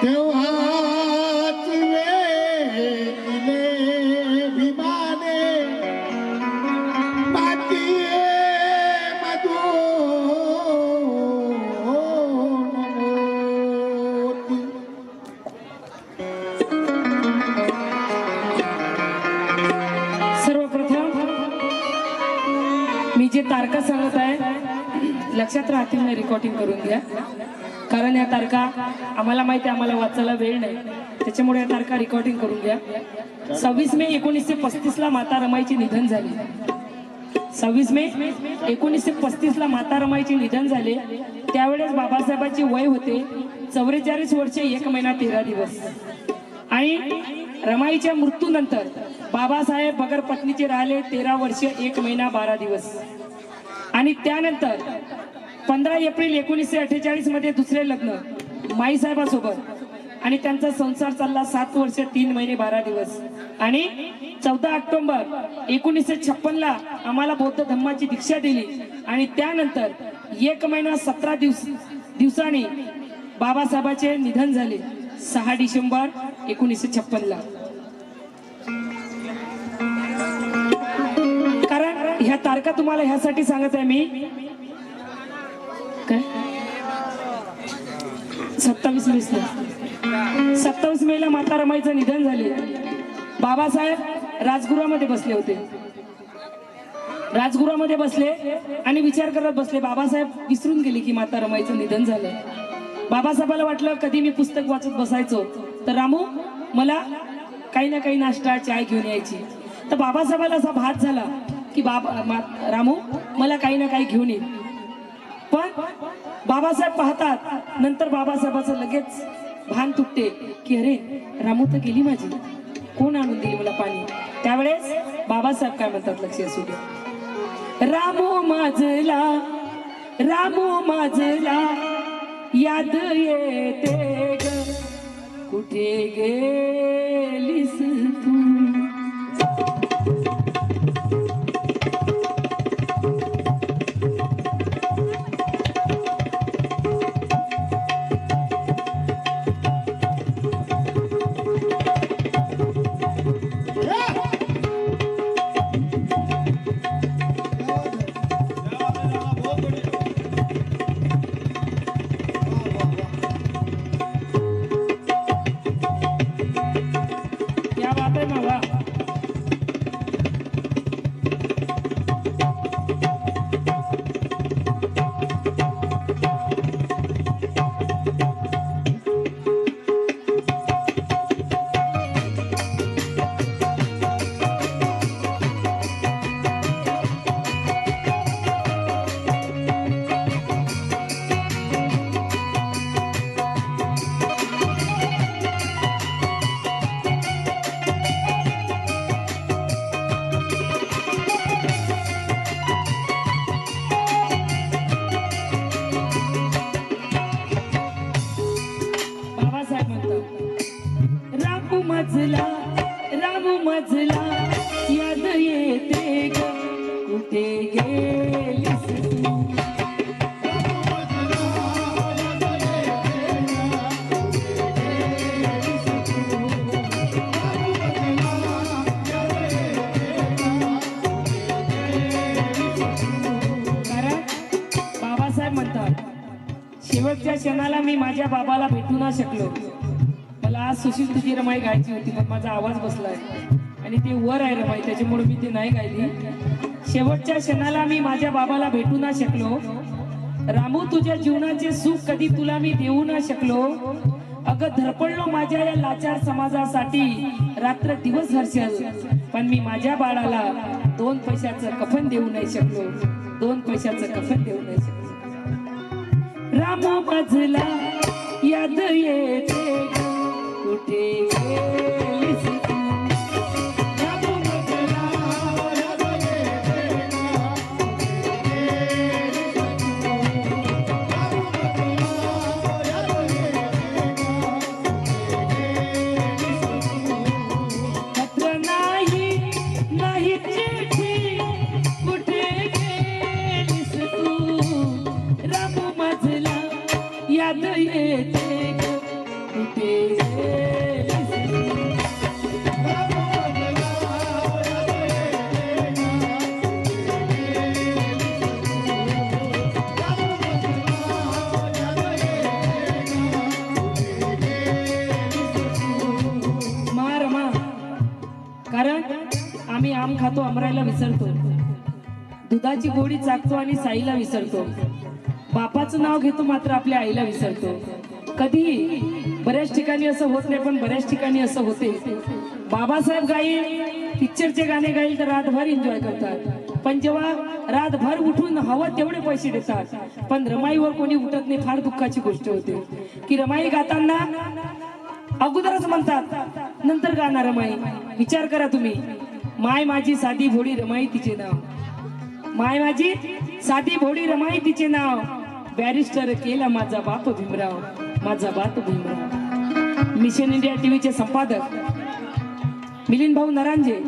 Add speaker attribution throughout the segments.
Speaker 1: तेव्हाच वेले विमाने मातीये मधून मोती.
Speaker 2: सर्वप्रथम मी जे तारखा सांगत आहे लक्षात राहतील नाही, रेकॉर्डिंग करून घ्या. कारण या तारखा आम्हाला माहिती आहे, आम्हाला वाचायला वेळ नाही, त्याच्यामुळे या तारखा रेकॉर्डिंग करून घ्या. 26 मे 1935 ला माता रमाईचे निधन झाले. 26 मे 1935 ला माता रमाईचे निधन झाले. त्यावेळेस बाबासाहेबांचे वय होते 44 वर्षे 1 महिना 13 दिवस. आणि रमाईच्या मृत्यूनंतर बाबासाहेब बगर पत्नीचे राहिले 13 वर्षे 1 महिना 12 दिवस. आणि त्यानंतर 15 एप्रिल 1948 मध्ये दुसरे लग्न माईसाहेबासोबत, आणि त्यांचा संसार चालला 7 वर्ष 3 महिने 12 दिवस. आणि 14 ऑक्टोबर 1956 ला आम्हाला बौद्ध धम्माची दीक्षा दिली. आणि त्यानंतर 1 महिना 17 दिवसांनी बाबासाहेबांचे निधन झाले 6 डिसेंबर 1956 ला. कारण ह्या तारखा तुम्हाला ह्यासाठी सांगत आहे मी, काय 27 मेला माता रमाईचं निधन झाले. बाबासाहेब राजगृहामध्ये बसले होते. राजगृहामध्ये बसले आणि विचार करत बसले. बाबासाहेब विसरून गेले की माता रमाईचं निधन झालं. बाबासाहेबाला वाटलं कधी मी पुस्तक वाचत बसायचो तर रामू मला काही ना काही नाश्ता चाय घेऊन यायची. तर बाबासाहेबाला असा भात झाला की रामू मला काही ना काही घेऊन येईल. पण बाबासाहेब पाहतात, नंतर बाबासाहेबाचं लगेच भान तुटते की अरे रामू तर गेली माझी, कोण आणून दिली मला पाणी. त्यावेळेस बाबासाहेब काय म्हणतात लक्ष असू दे. रामू माझला याद येते ग, कुठे गेलीस तू. रामू माझला याद येते ग, कुठे गेलीस तू. कारण बाबासाहेब म्हणतात शेवटच्या क्षणाला मी माझ्या बाबाला भेटू ना शकलो. मला आज सुशील तुझी रमाई गायची होती पण माझा आवाज बसलाय आणि ते वर आहे रमाई, त्याच्यामुळे मी ते नाही गायली. शेवटच्या क्षणाला मी माझ्या बाबाला भेटू ना शकलो. रामू तुझ्या जीवनाचे सुख कधी तुला मी देऊ ना शकलो. अगं धडपडलो माझ्या या लाचार समाजासाठी रात्र दिवस हर्षल, पण मी माझ्या बाळाला 2 पैशाचं कफन देऊ नाही शकलो. 2 पैशाचं कफन देऊ नाही शकलो. रामू माझला याद येते कुठे गेलीस तू. रामू माझला याद येते पत्र नाही चिठ्ठी कुठे गेलीस तू. रामू माझला याद येते कुठे खातो अमरायला विसरतो, दुधाची गोडी चाकतो आणि साईला विसरतो, बापाचं नाव घेतो मात्र आपल्या आईला विसरतो. कधी बऱ्याच ठिकाणी असं होत नाही, पण बऱ्याच ठिकाणी असं होते. बाबासाहेब गाईल पिक्चरचे गाणे गाईल तर रातभर एन्जॉय करतात, पण जेव्हा रातभर उठून हवं तेवढे पैसे देतात, पण रमाईवर कोणी उठत नाही. फार दुःखाची गोष्ट होते की रमाई गाताना अगोदरच म्हणतात नंतर गाणार रमाई. विचार करा तुम्ही, माय माझी साधी भोळी रमाई तिचे नाव, माय माझी साधी भोळी रमाई तिचे नाव, बॅरिस्टर केला माझा बाप भीमराव, माझा बाप भीमराव. मिशन इंडिया टीव्हीचे संपादक मिलिंद भाऊ नरांजे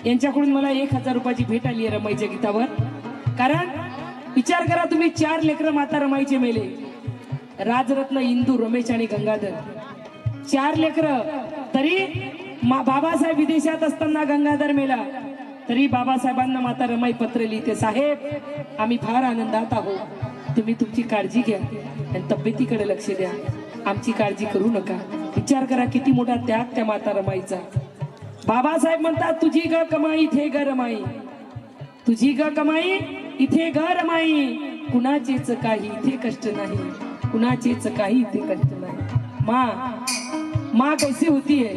Speaker 2: यांच्याकडून मला 1000 रुपयाची भेट आली आहे रमाईच्या गीतावर. कारण विचार करा तुम्ही, 4 लेकरं माता रमाईचे मेले, राजरत्न इंदू रमेश आणि गंगाधर, 4 लेकरं. तरी बाबासाहेब विदेशात असताना गंगाधर मेला, तरी बाबासाहेबांना माता रमाई पत्र लिहिते, साहेब आम्ही फार आनंदात आहोत, तुम्ही तुमची काळजी घ्या आणि तब्येतीकडे लक्ष द्या, आमची काळजी करू नका. विचार करा किती मोठा त्याग त्या माता रमाईचा. बाबासाहेब म्हणतात तुझी ग कमाई इथे ग रमाई, तुझी ग कमाई इथे ग रमाई, कुणाचेच काही इथे कष्ट नाही, कुणाचेच काही इथे कष्ट नाही. माँ कैसी होती है,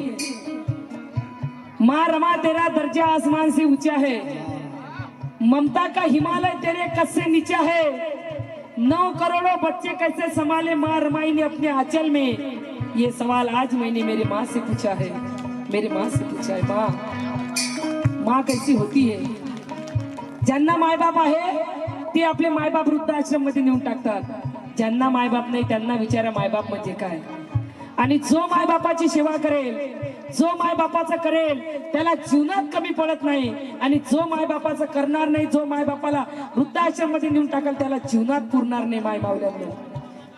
Speaker 2: माँ रमा तेरा दर्जा आसमान से ऊंचा है, ममता का हिमालय तेरे कद से नीचा है, 9 करोड़ों बच्चे कैसे संभाले माँ रमाई ने अपने आंचल में, ये सवाल आज मैंने मेरी माँ से पूछा है, मेरी माँ से पूछा है. माँ कैसी होती है. ज्यांना मायबाप आहे ते आपले मायबाप वृद्धाश्रम मध्ये नेऊन टाकतात, ज्यांना मायबाप नाही त्यांना विचारा मायबाप म्हणजे काय. आणि जो मायबापाची सेवा करेल, जो मायबापाचं करेल त्याला जीवनात कमी पडत नाही, आणि जो मायबापाचं करणार नाही, जो मायबापाला वृद्धाश्रम मध्ये नेऊन टाकेल त्याला जीवनात पुरणार नाही. माय मावल्यांनो,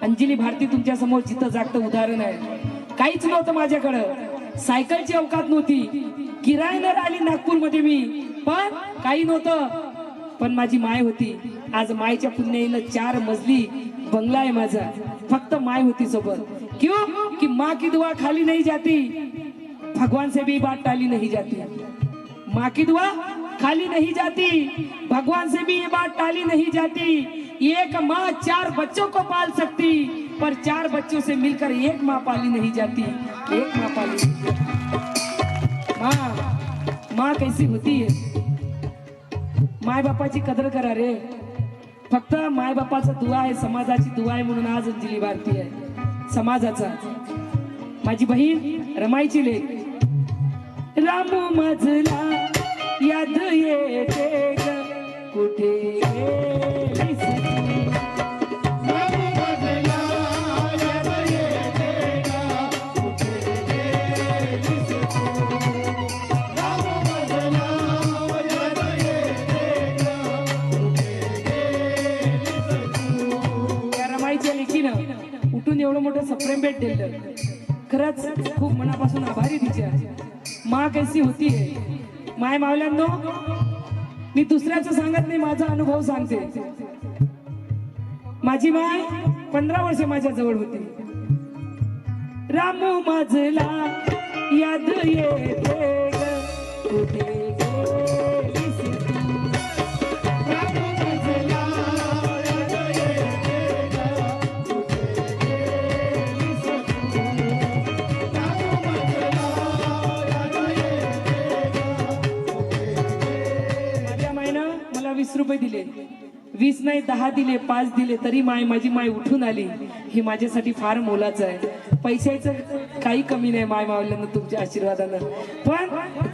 Speaker 2: अंजली भारती तुमच्या समोर जिथं जागतं उदाहरण आहे. काहीच नव्हतं माझ्याकडं, सायकलची अवकात नव्हती, किरायनं आली नागपूरमध्ये मी, पण काही नव्हतं, पण माझी माय होती. आज मायच्या पुण्याईनं 4 मजली बंगला आहे माझा, फक्त माय होती सोबत. क्यों कि माँ की दुआ खाली नहीं जाती, भगवान से भी बात टाली नहीं जाती. माँ की दुआ खाली नहीं जाती, भगवान से भी ये बात टाली नहीं जाती. एक माँ 4 बच्चों को पाल सकती, पर 4 बच्चों से मिलकर एक माँ पाली नहीं जाती, एक माँ पाली नहीं जाती. माँ कैसी होती है. माय बापाची कदर करा रे. फक्त माय बापाचा दुआ आहे, समाजाची दुआ आहे, म्हणून आज अंजली भारती आहे समाजाचा. माझी बहीण रमाईची लेक, रामू मजला याद येते ग, कुठे गेलीस तू.
Speaker 1: रामू मजला याद येते ग, कुठे गेलीस तू. रामू मजला याद येते ग, कुठे गेलीस तू.
Speaker 2: त्या रमाईच्या लेकीनं उठून एवढं मोठं सप्रेम भेट दिलं, खरंच खूप मनापासून आभारी तिच्या. माँ कैसी होती है. माय मावल्यांनो, मी दुसऱ्याचं सांगत नाही, माझा अनुभव सांगते. माझी माय 15 वर्ष माझ्या जवळ होती. रामू माझला याद येते ग, कुठे गेलीस तू.
Speaker 1: रामू मजला याद येते ग, कुठे गेलीस तू. रामू मजला याद येते ग, कुठे.
Speaker 2: माझ्या मायनं मला 20 रुपये दिले, 20 नाही 10 दिले, 5 दिले, तरी माझी माय उठून आली. हे माझ्यासाठी फार मोलाचं आहे. पैशाचं काही कमी नाही माय मावल्यानं तुमच्या आशीर्वादानं, पण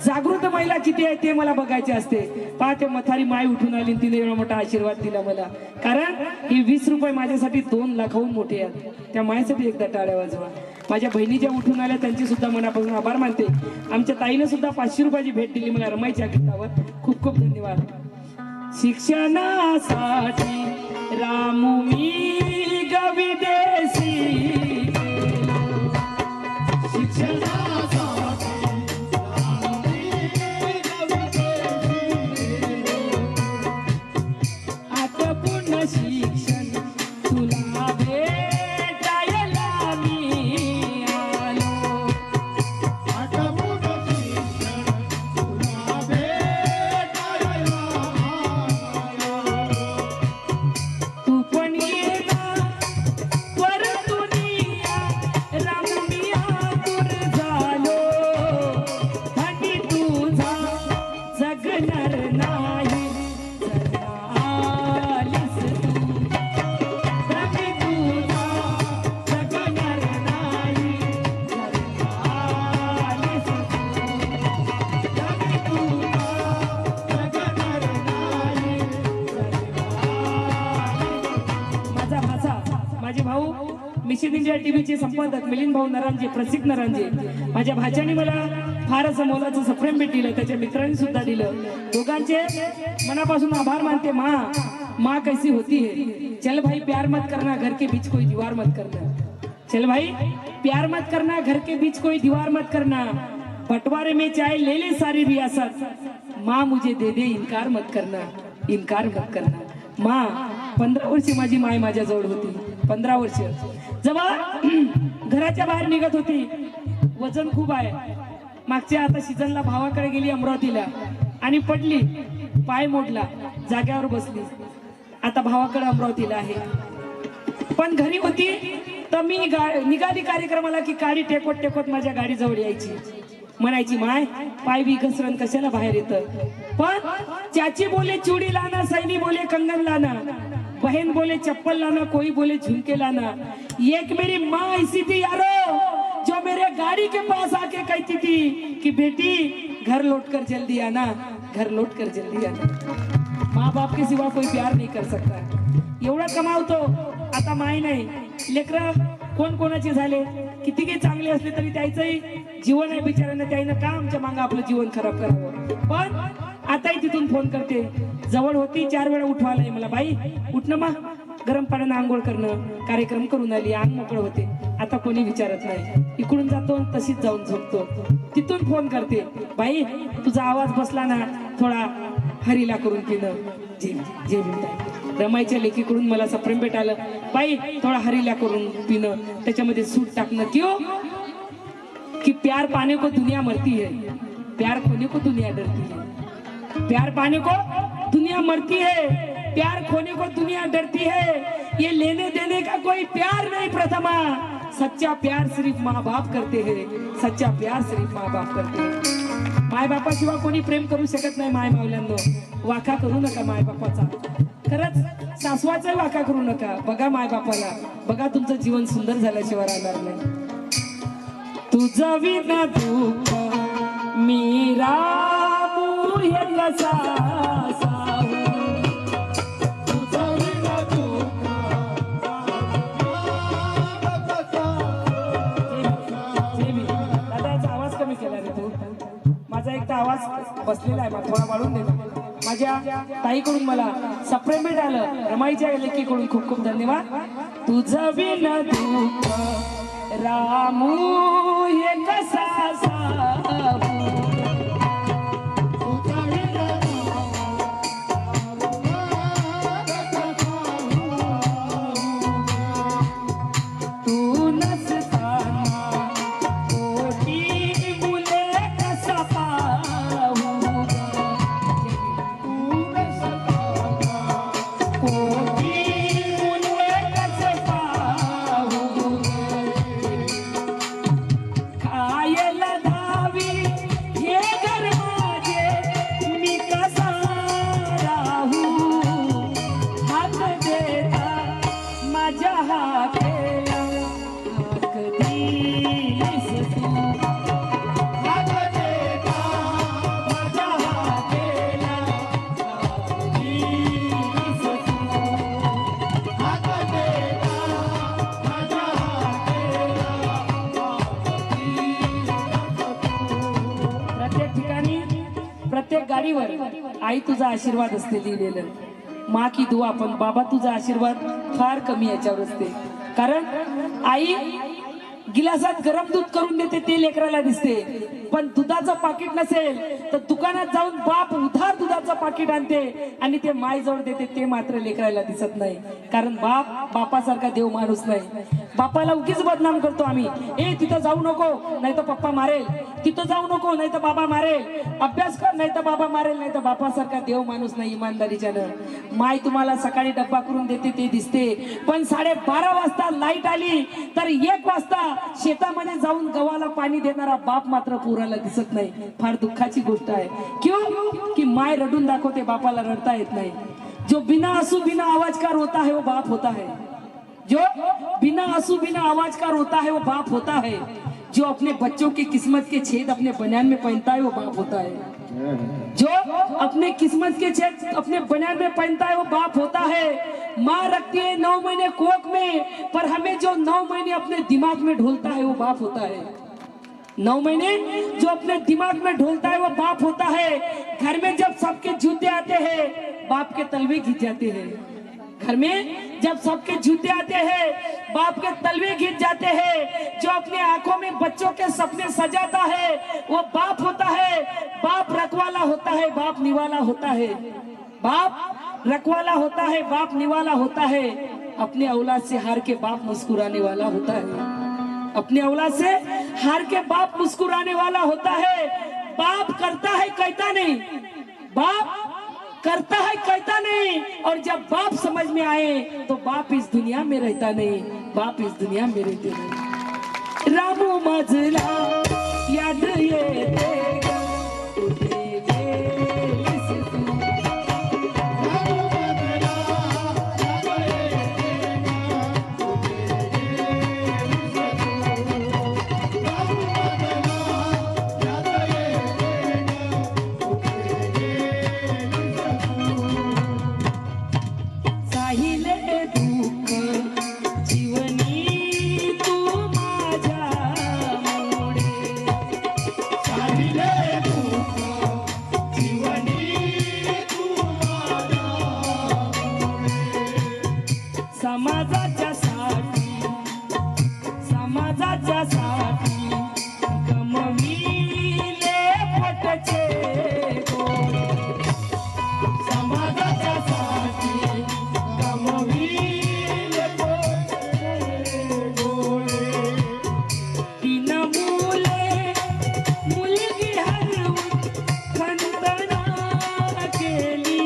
Speaker 2: जागृत महिला किती आहे ते मला बघायचे असते. पाहते मथारी माय उठून आली, तिने एवढा मोठा आशीर्वाद दिला मला. कारण ही 20 रुपये माझ्यासाठी 2 लाखाहून मोठे आहेत. त्या मायसाठी एकदा टाळ्या वाजवा. माझ्या बहिणी ज्या उठून आल्या त्यांचे सुद्धा मनापासून आभार मानते. आमच्या ताईनं सुद्धा 500 रुपयाची भेट दिली मला रमाईच्या गीतावर. खूप खूप धन्यवाद. शिक्षणासाठी रामू मी गविदेशी गेलो,
Speaker 1: शिक्षणासाठी रामू गविदेशी गेलो.
Speaker 2: आटपून शिक्षण तुला भेटायला मी आलो.
Speaker 1: आटपून शिक्षण तुला भेटायला
Speaker 2: मिशन इंडिया टीव्हीचे संपादक मिलिंद भाऊ नरांजे, प्रसिद्ध नरांजे, माझ्या भाच्याने मला फार असं मोलाचं सप्रेम भेट दिलं, त्याच्या मित्रांनी सुद्धा दिलं. दोघांचे मनापासून आभार मानते. माँ कैसी होती है? चल भाई प्यार मत करना, घर के बीच कोई दीवार मत करना. चल भाई प्यार मत करना, घर के बीच कोई दीवार मत करना. बंटवारे में चाहे ले ले सारी रियासत, माँ मुझे दे दे इनकार मत करना, इनकार मत करना. माँ 15 वर्षे माझी माय माझ्याजवळ होती. 15 वर्ष जेव्हा घराच्या बाहेर निघत होती, वजन खूप आहे. मागच्या आता सीझनला भावाकडे गेली अमरावतीला आणि पडली, पाय मोडला, जाग्यावर बसली. आता भावाकडे अमरावतीला आहे. पण घरी होती तर मी निघाली कार्यक्रमाला की गाडी टेकवत टेकवत माझ्या गाडीजवळ यायची. म्हणायची माय पाय बी घसरण कशाला बाहेर येतं. पण चाची बोले चूड़ी लाना, सैनी बोले कंगन लाना, बहन बोले चप्पल लाना, कोई बोले झुमके लाना. एक मेरी माँ ऐसी थी यारो, जो मेरे गाड़ी के पास आके कहती थी कि बेटी घर लौट कर जल्दी आना, घर लौट कर जल्दी आना. माँ बाप के सिवा कोई प्यार नहीं कर सकता. एवढा कमावतो, आता माय नाही. लेकर कोण कोणाचे झाले, किती काही चांगले असले तरी त्याचंही जीवन आहे बिचाऱ्यांना. त्याईनं का आमच्या मागं आपलं जीवन खराब करावं. पण आताही तिथून फोन करते. जवळ होती, 4 वेळा उठवायला मला, बाई उठणं मा, गरम पाण्यानं आंघोळ करणं, कार्यक्रम करून आली, अंग मोकळं होते. आता कोणी विचारत नाही. इकडून जातो तशीच जाऊन झोपतो. तिथून फोन करते, बाई तुझा आवाज बसला ना, थोडा हरीला करून पिणं. जे रमाईच्या लेकीकडून मला सप्रेम भेट आलं, बाई थोडा हरीला करून पिणं, त्याच्यामध्ये सूट टाकणं. क्यों कि प्यार पाने को दुनिया मरती है, प्यार खोने को दुनिया डरती है. प्यार पाने को दुनिया मरती है, प्यार खोने को दुनिया डरती है. ये लेने देने का कोई प्यार नहीं प्रथमा, सच्चा प्यार सिर्फ माँ बाप करते हैं, सच्चा प्यार सिर्फ माँ बाप करते हैं. माय बापाशिवाय कोणी प्रेम करू शकत नाही. माय मावल्यांनो वाका करू नका माय बापाचा. खरंच सासवाचा वाका करू नका. बघा माय बापाला, बघा तुमचं जीवन सुंदर झाल्याशिवाय राहणार नाही. तुझं विना दुःख मीरा मुहे कसा सावू,
Speaker 1: तुझं विना दुःख
Speaker 2: दादा याचा आवाज कमी केला रे तू. माझा एक तर आवाज बसलेला आहे, मला थोडा वाढून दे. माझ्या ताईकडून मला सप्रेम भेट आलं, रमाईच्या लेकीकडून खूप खूप धन्यवाद. तुझं विना दुःख रामू हे कसा सावू,
Speaker 1: तुझं विना
Speaker 2: तू नसताना कोटी मुले कसा पाहू, कोटी मुले कसे पाहू, खायला धावी हे घर माझे मी कसा राहू, हात देता माझ्या हाकेला हाक दिलीस तू, हात देता माझ्या हाकेला हाक दिलीस तू,
Speaker 1: हात देता माझ्या
Speaker 2: प्रत्येक ठिकाणी प्रत्येक गाडीवर आई तुझा आशीर्वाद असते लिहिलेलं. माँ की दुआ, पण बाबा तुझा आशीर्वाद फार कमी याच्यावर असते. कारण आई गिलासात गरम दूध करून देते ते लेकराला दिसते, पण दुधाचं पाकिट नसेल तर दुकानात जाऊन बाप उधार दुधाचं पाकिट आणते आणि ते मायजवळ देते, ते मात्र लेकराला दिसत नाही. कारण बाप बापासारखा देव माणूस नाही. बापाला उगीच बदनाम करतो आम्ही, ए तिथं जाऊ नको नाही तर पप्पा मारेल, तिथं जाऊ नको नाही तर बाबा मारेल, अभ्यास कर नाही तर बाबा मारेल, नाही तर बापासारखा देव माणूस नाही इमानदारीच्यानं. माय तुम्हाला सकाळी डब्बा करून देते ते दिसते, पण 12:30 वाजता लाईट आली तर 1 वाजता शेतामध्ये जाऊन गव्हाला पाणी देणारा बाप मात्र पोराला दिसत नाही. फार दुःखाची गोष्ट आहे. क्यों की माय रडून दाखवते, बापाला रडता येत नाही. जो बिना आंसू बिना आवाज का रोता है वो बाप होता है, जो बिना आंसू बिना आवाज का रोता है वो बाप होता है, जो अपने बच्चों की किस्मत के छेद अपने बनियान में पहनता है वो बाप होता है, जो अपने किस्मत के छेद अपने बनियान में पहनता है वो बाप होता है, माँ रखती है 9 महीने कोख में, पर हमें जो 9 महीने अपने दिमाग में ढोलता है वो बाप होता है। 9 महीने जो अपने दिमाग में ढोलता है वो बाप होता है। घर में जब सबके जूते आते हैं बाप के तलवे घिस जाते हैं। घर में जब सबके जूते आते हैं बाप के तलवे घिस जाते हैं। जो अपने आंखों में बच्चों के सपने सजाता है वो बाप होता है। बाप रखवाला होता है, बाप निवाला होता है। बाप रखवाला होता है, बाप निवाला होता है। अपने औलाद से हार के बाप मुस्कुराने वाला होता है। अपने औलाद से हार के बाप मुस्कुराने वाला होता है। बाप करता है कहता नहीं, बाप करता है कहता नहीं। और जब बाप समझ में आए तो बाप इस दुनिया में रहता नहीं, बाप इस दुनिया में रहते नहीं। रामू मजला याद ये समाजाच्या साठी गमविले पटचे डोळे। समाजाच्या साठी गमविले पटचे डोळे। 3 मुले मुलगी हरवून खंडना केली।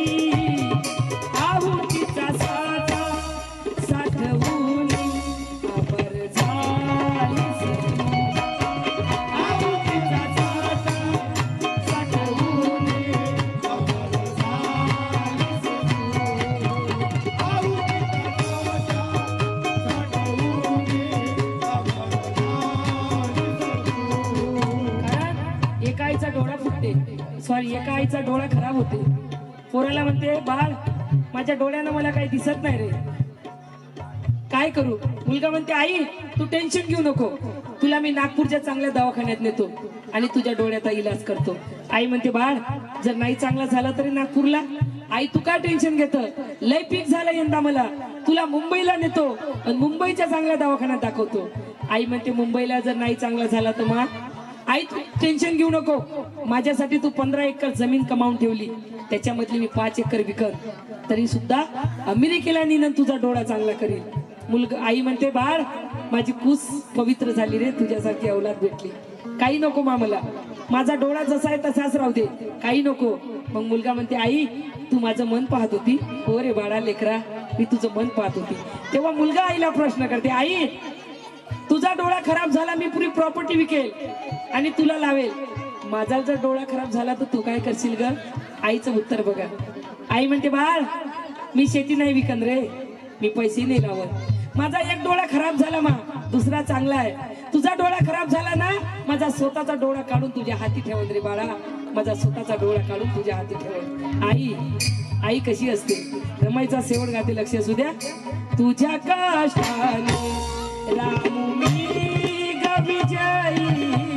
Speaker 2: आहुतीचा साठा साठवून आबर झालीस तू। आहुतीचा साठा साठवून आबर झालीस तू। आहुतीचा साठा साठवून कारण एका आईचा डोळा फुटते, सॉरी एका आईचा डोळा खराब होते। पोराला म्हणते बाळ माझ्या डोळ्यानं मला काही दिसत नाही रे, काय करू? मुलगा म्हणते आई तू टेन्शन घेऊ नको, तुला मी नागपूरच्या चांगल्या दवाखान्यात नेतो आणि तुझ्या डोळ्याचा इलाज करतो। आई म्हणते बाळ जर नाही चांगला झाला तरी नागपूरला। आई तू काय टेन्शन घेत, लय पीक झालं यंदा मला, तुला मुंबईला नेतो आणि मुंबईच्या चांगल्या दवाखान्यात दाखवतो। आई म्हणते मुंबईला जर नाही चांगला झाला तर मग आई तू टेन्शन घेऊ नको, माझ्यासाठी तू 15 एकर जमीन कमावून ठेवली, त्याच्यामधली मी 5 एकर विकत तरी सुद्धा अमेरिकेला नेऊन तुझा डोळा चांगला करेल। मुलगा आई म्हणते बाळ माझी कूस पवित्र झाली रे, तुझ्यासारखी औलाद भेटली, काही नको मामला, माझा डोळा जसा आहे तसाच राहू दे, काही नको। मग मुलगा म्हणते आई तू माझं मन पाहत होती? हो रे बाळा लेकरा मी तुझं मन पाहत होती। तेव्हा मुलगा आईला प्रश्न करते आई तुझा डोळा खराब झाला मी पुरी प्रॉपर्टी विकेल आणि तुला लावेल, माझा जर डोळा खराब झाला तर तू काय करशील ग? आईचं उत्तर बघा। आई म्हणते बाळ मी शेती नाही विकन रे, मी पैसे नाही लावत, माझा एक डोळा खराब झाला मा दुसरा चांगला आहे, तुझा डोळा खराब झाला ना माझा स्वतःचा डोळा काढून तुझ्या हाती ठेवून रे बाळा, माझा स्वतःचा डोळा काढून तुझ्या हाती ठेवून। आई आई कशी असते, रमाईचा शेवट गाते लक्ष असू द्या। तुझ्या कष्टाने रामू मी ग विजयी